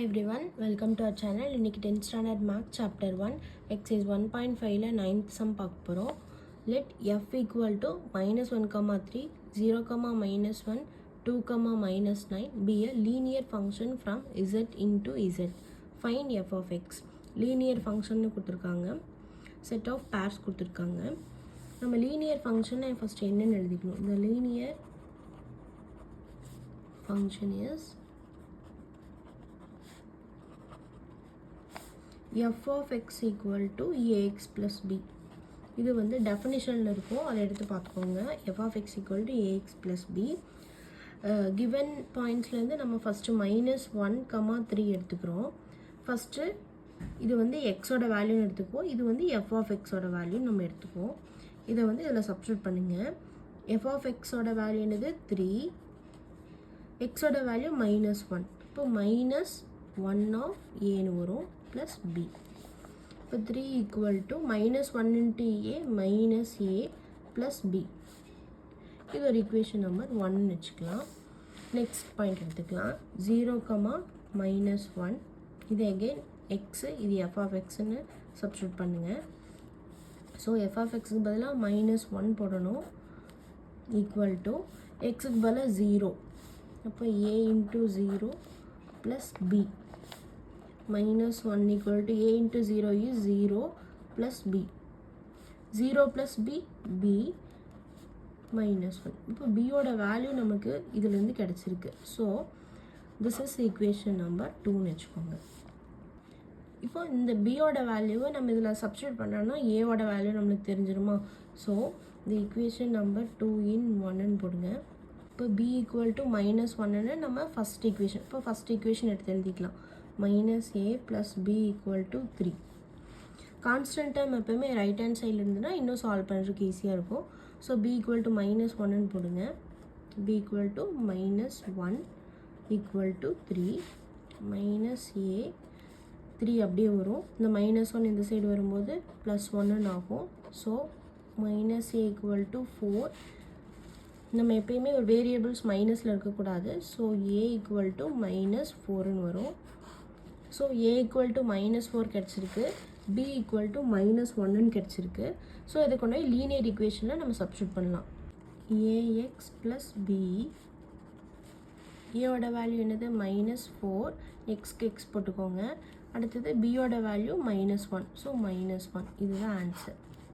everyone, welcome to our channel. இன்னைக்கு 10th standard math chapter 1 exercise 1.5ல 9th sum பார்க்க போறோம். Let f equal to -1, 0, -1, 2, -9 be a linear function from z into z. Find f of x. Linear function கொடுத்திருக்காங்க. Set of pairs கொடுத்திருக்காங்க. நம்ம linear function first என்னன்னு எழுதிக்கணும். The linear function is f of x equal to ax plus b. இது வந்து டெஃபினிஷனில் இருக்கும், அதை எடுத்து பார்த்துக்கோங்க. f of x equal to ax plus b. Given பாயிண்ட்ஸ்லேருந்து நம்ம ஃபஸ்ட்டு -1, 3 எடுத்துக்கிறோம். ஃபஸ்ட்டு இது வந்து எக்ஸோட வேல்யூன்னு எடுத்துக்குவோம், இது வந்து f of xோட வேல்யூன்னு நம்ம எடுத்துக்குவோம். இதை வந்து இதில் சப்ஸ்டியூட் பண்ணுங்கள். f of xோட வேல்யூ என்னது 3, எக்ஸோட வேல்யூ -1. இப்போ -1 of aன்னு வரும் plus b. இப்போ 3 equal to -1 into a minus a plus b. இது ஒரு equation number 1 வச்சுக்கலாம். நெக்ஸ்ட் பாயிண்ட் எடுத்துக்கலாம். 0, -1. இது again x, இது f of xன்னு சப்ஸ்டியூட் பண்ணுங்கள். ஸோ f of xக்கு பதிலாக -1 போடணும். ஈக்குவல் டு எக்ஸுக்கு பதிலாக 0. அப்போ a into 0 plus b. -1 equal to a into 0 is 0 plus b. 0 plus b, b -1. இப்போ b ஓட வேல்யூ நமக்கு இதிலிருந்து கிடச்சிருக்கு. So this is equation number 2ன்னு வச்சுக்கோங்க. இப்போ இந்த b ஓட வேல்யூவை நம்ம இதில் சப்ஸ்டியூட் பண்ணோம்னா a ஓட வேல்யூ நம்மளுக்கு தெரிஞ்சிருமா? ஸோ இந்த ஈக்குவேஷன் நம்பர் 2 in 1ன்னு போடுங்க. இப்போ b equal to -1ன்னு நம்ம ஃபஸ்ட் ஈக்குவேஷன், இப்போ ஃபஸ்ட் ஈக்குவேஷன் எடுத்து எழுதிக்கலாம். -a plus b equal to 3. Constant term எப்போயுமே ரைட் ஹேண்ட் சைடில் இருந்துன்னா இன்னும் சால்வ் பண்ணுறதுக்கு ஈஸியாக இருக்கும். ஸோ b equal to -1ன்னு போடுங்க. b equal to -1 equal to 3. -a 3 அப்படியே வரும். இந்த -1 இந்த சைடு வரும்போது +1ன்னு ஆகும். So -a equal to 4. நம்ம எப்பயுமே ஒரு வேரியபிள்ஸ் மைனஸில் இருக்கக்கூடாது. ஸோ a equal to -4ன்னு வரும். ஸோ a equal to -4 கிடச்சிருக்கு, b equal to -1ன்னு கிடச்சிருக்கு. ஸோ இதை கொண்டு போய் லீனியர் ஈக்குவேஷனில் நம்ம சப்ஸ்டியூட் பண்ணலாம். ax plus b, a-ஓட வேல்யூ என்னது -4, எக்ஸ்க்கு எக்ஸ் போட்டுக்கோங்க. அடுத்தது b-ஓட வேல்யூ -1, ஸோ -1. இதுதான் ஆன்சர்.